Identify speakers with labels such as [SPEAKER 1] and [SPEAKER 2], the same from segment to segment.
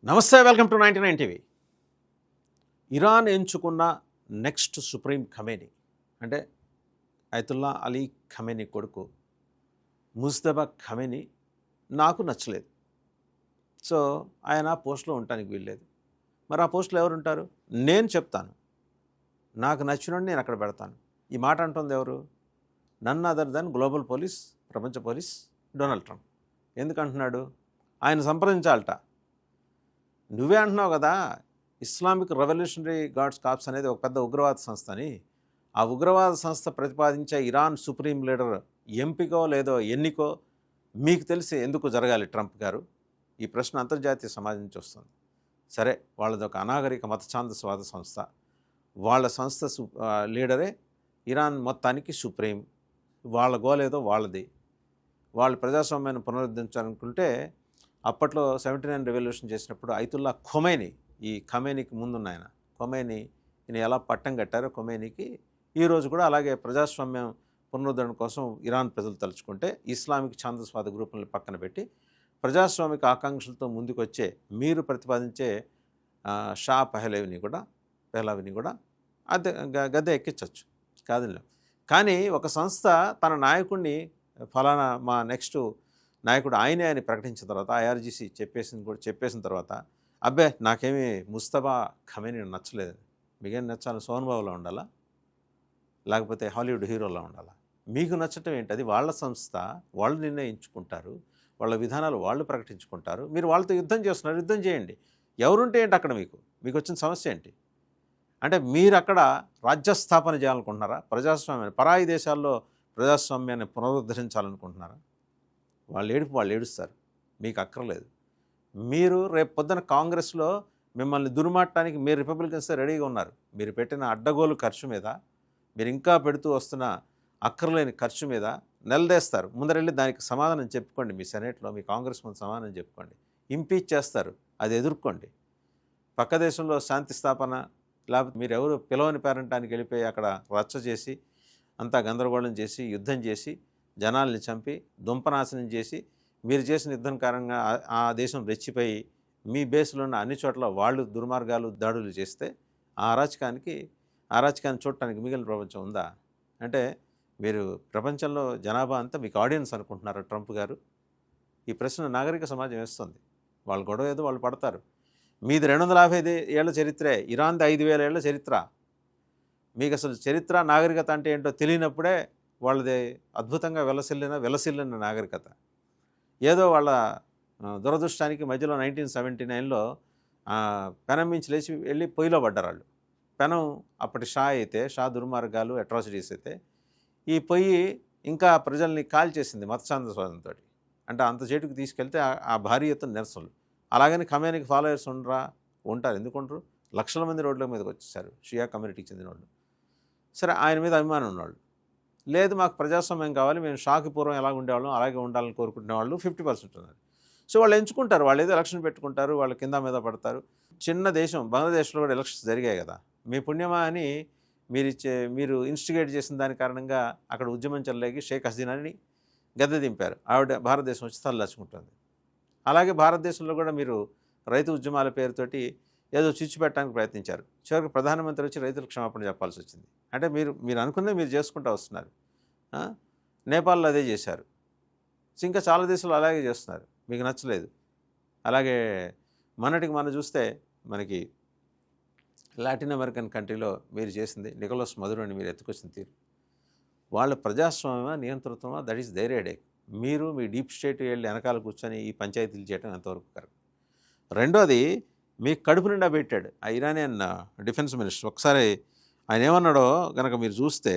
[SPEAKER 1] నమస్తే, welcome to 99 TV. Iran ఎంచుకున్న next supreme Khamenei అంటే అయతుల్లా అలీ ఖమేని కొడుకు ముజ్తబా ఖమేని నాకు నచ్చలేదు. సో ఆయన ఆ పోస్టులో ఉండటానికి వీల్లేదు. మరి ఆ పోస్టులో ఎవరు ఉంటారు? నేను చెప్తాను, నాకు నచ్చినోడిని నేను అక్కడ పెడతాను. ఈ మాట అంటుంది ఎవరు? None other than global police, ప్రపంచ పోలీస్ డొనాల్డ్ ట్రంప్. ఎందుకంటున్నాడు? ఆయన సంప్రదించాలట. నువ్వే అంటున్నావు కదా, ఇస్లామిక్ రెవల్యూషనరీ గార్డ్స్ కార్ప్స్ అనేది ఒక పెద్ద ఉగ్రవాద సంస్థ అని. ఆ ఉగ్రవాద సంస్థ ప్రతిపాదించే ఇరాన్ సుప్రీం లీడర్ ఎంపికో లేదో ఎన్నికో మీకు తెలిసి ఎందుకు జరగాలి ట్రంప్ గారు? ఈ ప్రశ్న అంతర్జాతీయ సమాజం నుంచి వస్తుంది. సరే, వాళ్ళది ఒక అనాగరిక మతఛాందస్వాద సంస్థ. వాళ్ళ సంస్థ లీడరే ఇరాన్ మొత్తానికి సుప్రీం. వాళ్ళ గోలేదో వాళ్ళది. వాళ్ళు ప్రజాస్వామ్యాన్ని పునరుద్ధరించాలనుకుంటే అప్పట్లో 79 రెవల్యూషన్ చేసినప్పుడు అయతుల్లా ఖొమైనీ, ఈ ఖమేనీకి ముందున్న ఆయన ఖొమైనీ, ఈయన ఎలా పట్టం కట్టారో ఖొమైనీకి ఈరోజు కూడా అలాగే ప్రజాస్వామ్యం పునరుద్ధరణ కోసం ఇరాన్ ప్రజలు తలుచుకుంటే ఇస్లామిక్ ఛాందస్వాద గ్రూపులను పక్కన పెట్టి ప్రజాస్వామిక ఆకాంక్షలతో ముందుకు వచ్చే మీరు ప్రతిపాదించే షా పహ్లవీని కూడా అదే గద్దె ఎక్కించవచ్చు కాదు. కానీ ఒక సంస్థ తన నాయకుడిని ఫలానా మా నెక్స్ట్ నాయకుడు ఆయనే అని ప్రకటించిన తర్వాత ఐఆర్జీసీ చెప్పేసిన తర్వాత అబ్బే నాకేమీ ముస్తబా ఖమేని నచ్చలేదు. మీకేం నచ్చాలి? సోన్బాబులో ఉండాలా, లేకపోతే హాలీవుడ్ హీరోలో ఉండాలా? మీకు నచ్చటం ఏంటి? అది వాళ్ళ సంస్థ, వాళ్ళు నిర్ణయించుకుంటారు, వాళ్ళ విధానాలు వాళ్ళు ప్రకటించుకుంటారు. మీరు వాళ్ళతో యుద్ధం చేస్తున్నారు, యుద్ధం చేయండి. ఎవరుంటే ఏంటి అక్కడ? మీకు వచ్చిన సమస్య ఏంటి? అంటే మీరు అక్కడ రాజ్యస్థాపన చేయాలనుకుంటున్నారా? ప్రజాస్వామ్యాన్ని, పరాయి దేశాల్లో ప్రజాస్వామ్యాన్ని పునరుద్ధరించాలనుకుంటున్నారా? వాళ్ళు ఏడుస్తారు, మీకు అక్కర్లేదు. మీరు రేపు పొద్దున కాంగ్రెస్లో మిమ్మల్ని దుర్మాటానికి మీరు రిపబ్లికన్స్ రెడీగా ఉన్నారు. మీరు పెట్టిన అడ్డగోలు ఖర్చు మీద, మీరు ఇంకా పెడుతూ వస్తున్న అక్కర్లేని ఖర్చు మీద నిలదీస్తారు. ముందరెళ్ళి దానికి సమాధానం చెప్పుకోండి. మీ సెనేట్లో మీ కాంగ్రెస్ ముందు సమాధానం చెప్పుకోండి. ఇంపీచ్ చేస్తారు, అది ఎదుర్కోండి. పక్క దేశంలో శాంతి స్థాపన, లేకపోతే మీరు ఎవరు పిలవని పేరంటానికి వెళ్ళిపోయి అక్కడ రచ్చ చేసి అంతా గందరగోళం చేసి యుద్ధం చేసి జనాల్ని చంపి దుంపనాశనం చేసి మీరు చేసిన యుద్ధం కారణంగా ఆ దేశం రెచ్చిపోయి మీ బేస్లో ఉన్న అన్ని చోట్ల వాళ్ళు దుర్మార్గాలు దాడులు చేస్తే ఆ అరాచకాన్ని చూడటానికి మిగిలిన ప్రపంచం ఉందా? అంటే మీరు ప్రపంచంలో జనాభా అంతా మీకు ఆడియన్స్ అనుకుంటున్నారు ట్రంప్ గారు? ఈ ప్రశ్న నాగరిక సమాజం వేస్తుంది. వాళ్ళు గొడవ ఏదో వాళ్ళు పడతారు. మీది 250 ఏళ్ల చరిత్రే, ఇరాన్ది 5000 ఏళ్ల చరిత్ర. మీకు అసలు చరిత్ర నాగరికత అంటే ఏంటో తెలియనప్పుడే వాళ్ళది అద్భుతంగా విలసిల్లిన నాగరికత. ఏదో వాళ్ళ దురదృష్టానికి మధ్యలో 1979లో పెనం మించి లేచి వెళ్ళి పొయ్యిలో పడ్డారు వాళ్ళు. పెనం అప్పటి షా దుర్మార్గాలు, అట్రాసిటీస్ అయితే ఈ పొయ్యి ఇంకా ప్రజల్ని కాల్చేసింది మతఛాందస్వాదంతో. అంటే అంత చేటుకు తీసుకెళ్తే ఆ భారీ ఎత్తున నిరసనలు. అలాగని ఖమేనీకి ఫాలోయర్స్ ఉంటారు. ఎందుకు ఉండరు? లక్షల మంది రోడ్ల మీదకి వచ్చేసారు, షియా కమ్యూనిటీకి చెందిన వాళ్ళు. సరే, ఆయన మీద అభిమానం ఉన్నవాళ్ళు. లేదు, మాకు ప్రజాస్వామ్యం కావాలి, మేము షాకి పూర్వం ఎలా ఉండేవాళ్ళం అలాగే ఉండాలని కోరుకుంటున్న వాళ్ళు 50% ఉన్నారు. సో వాళ్ళు ఎంచుకుంటారు, వాళ్ళు ఏదో ఎలక్షన్ పెట్టుకుంటారు, వాళ్ళు కింద మీద పడతారు. చిన్న దేశం బంగ్లాదేశ్లో కూడా ఎలక్షన్స్ జరిగాయి కదా, మీ పుణ్యమా అని మీరు ఇన్స్టిగేట్ చేసిన దాని కారణంగా అక్కడ ఉద్యమం చెల్లలేగి షేక్ హసీనాని గద్దె దింపారు. ఆవిడ భారతదేశం వచ్చి తలదాచుకుంటుంది. అలాగే భారతదేశంలో కూడా మీరు రైతు ఉద్యమాల పేరుతోటి ఏదో చిచ్చు పెట్టడానికి ప్రయత్నించారు. చివరికి ప్రధానమంత్రి వచ్చి రైతులకు క్షమాపణ చెప్పాల్సి వచ్చింది. అంటే మీరు అనుకున్నది మీరు చేసుకుంటూ వస్తున్నారు. నేపాల్లో అదే చేశారు. ఇంకా చాలా దేశాలు అలాగే చేస్తున్నారు, మీకు నచ్చలేదు. అలాగే మనం చూస్తే మనకి లాటిన్ అమెరికన్ కంట్రీలో మీరు చేసింది, నికోలస్ మదురోని మీరు ఎత్తుకొచ్చిన తీరు, వాళ్ళ ప్రజాస్వామ్యమా నియంతృత్వమా, దట్ ఈస్ దేర్ హెడేక్. మీరు మీ డీప్ స్టేట్ వెళ్ళి వెనకాల కూర్చొని ఈ పంచాయతీలు చేయడం ఎంతవరకు కరెక్ట్? రెండోది, మీకు కడుపు నిండా పెట్టాడు ఆ ఇరానియన్ డిఫెన్స్ మినిస్టర్. ఒకసారి ఆయన ఏమన్నాడో కనుక మీరు చూస్తే,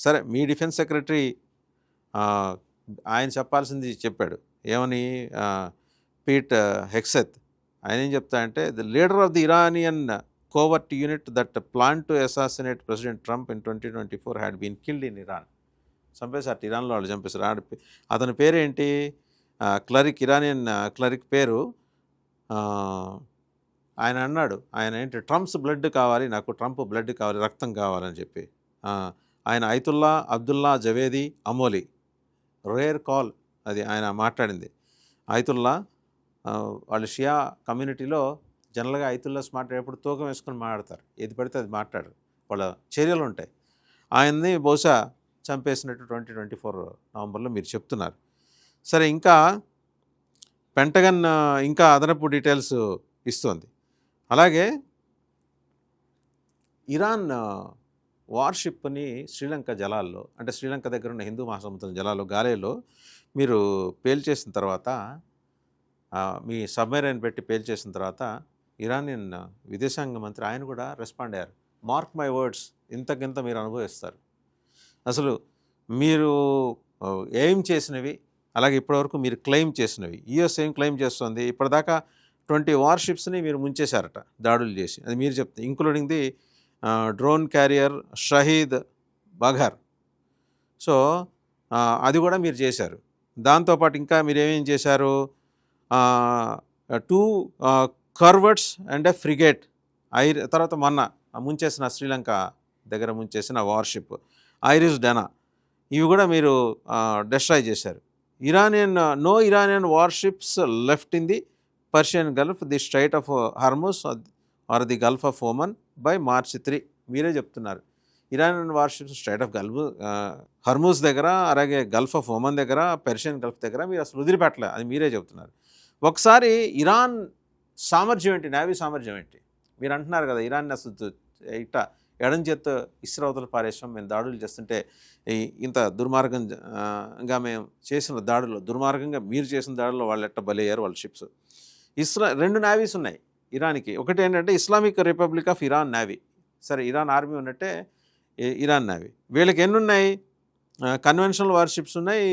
[SPEAKER 1] సరే మీ డిఫెన్స్ సెక్రటరీ ఆయన చెప్పాల్సింది చెప్పాడు. ఏమని? పీట్ హెక్సెత్ ఆయన ఏం చెప్తాడంటే, the leader of the Iranian covert unit that plan to assassinate President Trump in 2024 had been killed in Iran. చంపేశారు, ఇరాన్లో వాళ్ళు చంపేశారు. అతని పేరేంటి? ఇరానియన్ క్లరిక్ పేరు. ఆయన అన్నాడు, ఆయన ఏంటి, ట్రంప్స్ బ్లడ్ కావాలి, నాకు ట్రంప్ బ్లడ్ కావాలి, రక్తం కావాలని చెప్పి. ఆయన అయతుల్లా అబ్దుల్లా జవేది అమోలి రేర్ కాల్, అది ఆయన మాట్లాడింది. అయతుల్లా వాళ్ళు షియా కమ్యూనిటీలో జనరల్గా ఐతుల్లాస్ మాట్లాడేటప్పుడు తూకం వేసుకొని మాట్లాడతారు, ఏది పడితే అది మాట్లాడరు, వాళ్ళ చర్యలు ఉంటాయి. ఆయన్ని బహుశా చంపేసినట్టు 2024 నవంబర్లో మీరు చెప్తున్నారు. సరే, ఇంకా పెంటగన్ ఇంకా అదనపు డీటెయిల్స్ ఇస్తోంది. అలాగే ఇరాన్ వార్షిప్ని శ్రీలంక జలాల్లో, అంటే శ్రీలంక దగ్గర ఉన్న హిందూ మహాసముద్రం జలాల్లో గాలేలో మీరు పేల్చేసిన తర్వాత, మీ సబ్మెరైన్ పెట్టి పేల్చేసిన తర్వాత ఇరానియన్ విదేశాంగ మంత్రి ఆయన కూడా రెస్పాండ్ అయ్యారు. మార్క్ మై వర్డ్స్, ఇంతకింత మీరు అనుభవిస్తారు. అసలు మీరు ఎయిమ్ చేసినవి, అలాగే ఇప్పటివరకు మీరు క్లెయిమ్ చేసినవి, యుఎస్ ఏం క్లెయిమ్ చేస్తుంది, ఇప్పటిదాకా 20 వార్షిప్స్ని మీరు ముంచేశారట దాడులు చేసి, అది మీరు చెప్తే, including the drone carrier Shahid Bagheri. So అది కూడా మీరు చేశారు. దాంతోపాటు ఇంకా మీరు ఏమేం చేశారు, 2 కర్వెట్స్ అండ్ ఎ ఫ్రిగేట్, తర్వాత మొన్న ముంచేసిన శ్రీలంక దగ్గర ముంచేసిన వార్షిప్ ఐరిస్ డెనా, ఇవి కూడా మీరు డెస్ట్రాయ్ చేశారు. No Iranian warships left in the Persian Gulf, the Strait of Hormuz or the Gulf of Oman by March 3. మీరే చెప్తున్నారు Iranian warships Strait of Hormuz దగ్గర, అలాగే గల్ఫ్ ఆఫ్ ఓమన్ దగ్గర, పర్షియన్ గల్ఫ్ దగ్గర మీరు అసలు వదిలిపెట్టలే, అది మీరే చెప్తున్నారు. ఒకసారి ఇరాన్ సామర్థ్యం ఏంటి, నేవీ సామర్థ్యం ఏంటి మీరు అంటున్నారు కదా, ఇరాన్ అసలు ఇట్ట ఎడం చేత్తో ఇస్రావతలు పారేసాం, మేము దాడులు చేస్తుంటే ఇంత దుర్మార్గంగా మేము చేసిన దాడుల్లో, దుర్మార్గంగా మీరు చేసిన దాడుల్లో వాళ్ళు ఎట్ట బలయ్యారు వాళ్ళ షిప్స్. 2 నేవీస్ ఉన్నాయి ఇరాన్కి. ఒకటి ఏంటంటే Islamic republic of Iran navy, సరే ఇరాన్ ఆర్మీ ఉన్నట్టే ఇరాన్ నేవీ. వీళ్ళకి ఎన్ని ఉన్నాయి, కన్వెన్షనల్ వార్షిప్స్ ఉన్నాయి,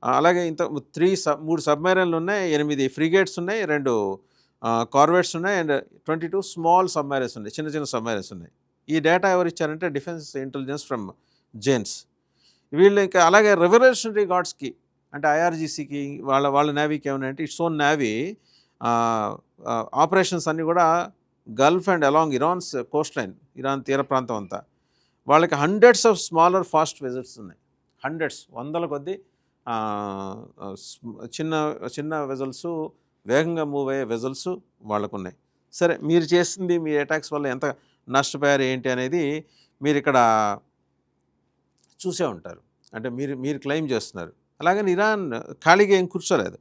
[SPEAKER 1] అలాగే 3 సబ్మెరైన్లు ఉన్నాయి, 8 ఫ్రిగేట్స్ ఉన్నాయి, 2 కార్వెట్స్ ఉన్నాయి, అండ్ 22 స్మాల్ సబ్మెరైన్స్ ఉన్నాయి, చిన్న చిన్న సబ్మెరైన్స్ ఉన్నాయి. ఈ డేటా ఎవరు ఇచ్చారంటే డిఫెన్స్ ఇంటెలిజెన్స్ ఫ్రమ్ జేన్స్. వీళ్ళు ఇంకా అలాగే రెవల్యూషనరీ గార్డ్స్కి, అంటే ఐఆర్జీసీకి, వాళ్ళ నేవీకి ఏమన్నాయంటే ఇట్స్ ఓన్ నేవీ ఆపరేషన్స్ అన్నీ కూడా Gulf and along Iran's Coast line, Iran తీర ప్రాంతం అంతా. వాళ్ళకి hundreds of smaller fast vessels ఉన్నాయి, వందల కొద్దీ చిన్న చిన్న వెజల్స్, వేగంగా మూవ్ అయ్యే వెజల్స్ వాళ్ళకు ఉన్నాయి. సరే, మీరు చేసింది, మీ అటాక్స్ వల్ల ఎంత నష్టపోయారు ఏంటి అనేది మీరు ఇక్కడ చూసే ఉంటారు, అంటే మీరు చేస్తున్నారు. అలాగని ఇరాన్ ఖాళీగా ఏం కూర్చోలేదు.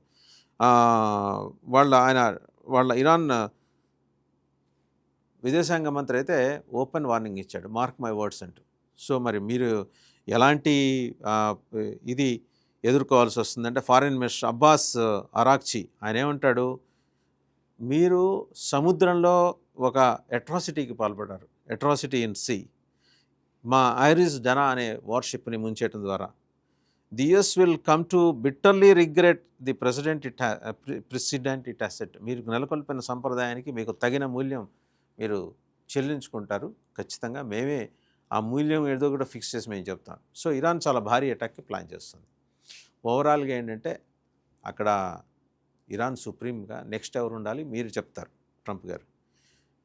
[SPEAKER 1] వాళ్ళ ఇరాన్ విదేశాంగ మంత్రి అయితే ఓపెన్ వార్నింగ్ ఇచ్చాడు, మార్క్ మై వర్డ్స్ అంటూ. సో మరి మీరు ఎలాంటి ఇది ఎదుర్కోవాల్సి వస్తుందంటే, ఫారిన్ మినిస్టర్ అబ్బాస్ అరాక్చి ఆయన ఏమంటాడు, మీరు సముద్రంలో ఒక అట్రాసిటీకి పాల్పడ్డారు, అట్రాసిటీ ఇన్ సీ, మా ఐరిస్ డెనా అనే వార్షిప్ని ముంచేయటం ద్వారా. The US will come to bitterly regret the president it asset. మీరు నెలకొల్పిన సంప్రదాయానికి మీకు తగిన మూల్యం మీరు చెల్లించుకుంటారు ఖచ్చితంగా, మేమే ఆ మూల్యం ఏదో కూడా ఫిక్స్ చేసి మేము చెప్తాం. సో ఇరాన్ చాలా భారీ అటాక్కి ప్లాన్ చేస్తుంది. ఓవరాల్గా ఏంటంటే అక్కడ ఇరాన్ సుప్రీంగా నెక్స్ట్ ఎవరు ఉండాలి మీరు చెప్తారు, ట్రంప్ గారు.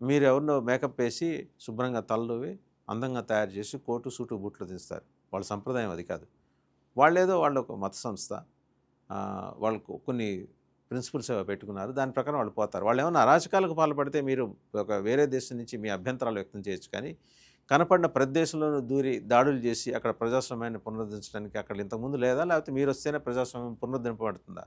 [SPEAKER 1] మీరు ఎవరినో మేకప్ వేసి శుభ్రంగా తలలోవి అందంగా తయారు చేసి కోటు సూటు బూట్లు దిస్తారు. వాళ్ళ సంప్రదాయం అది కాదు. వాళ్ళు ఒక మత సంస్థ, వాళ్ళకు కొన్ని ప్రిన్సిపల్స్ పెట్టుకున్నారు, దాని ప్రకారం వాళ్ళు పోతారు. వాళ్ళు ఏమైనా అరాచకాలకు పాల్పడితే మీరు ఒక వేరే దేశం నుంచి మీ అభ్యంతరాలు వ్యక్తం చేయొచ్చు, కానీ కనపడిన ప్రతి దేశంలోనూ దూరి దాడులు చేసి అక్కడ ప్రజాస్వామ్యాన్ని పునరుద్ధరించడానికి అక్కడ ఇంతకుముందు లేదా, లేకపోతే మీరు వస్తేనే ప్రజాస్వామ్యం పునరుద్ధరింపబడుతుందా?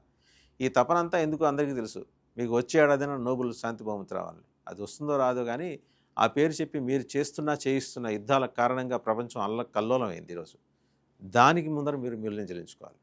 [SPEAKER 1] ఈ తపనంతా ఎందుకు అందరికీ తెలుసు. మీకు వచ్చే ఏడాదిన నోబెల్ శాంతి బహుమతి రావాలి, అది వస్తుందో రాదో కానీ ఆ పేరు చెప్పి మీరు చేయిస్తున్న యుద్ధాల కారణంగా ప్రపంచం కల్లోలం అయింది ఈరోజు. దానికి ముందర మీరు మూల్యం చెల్లించుకోవాలి.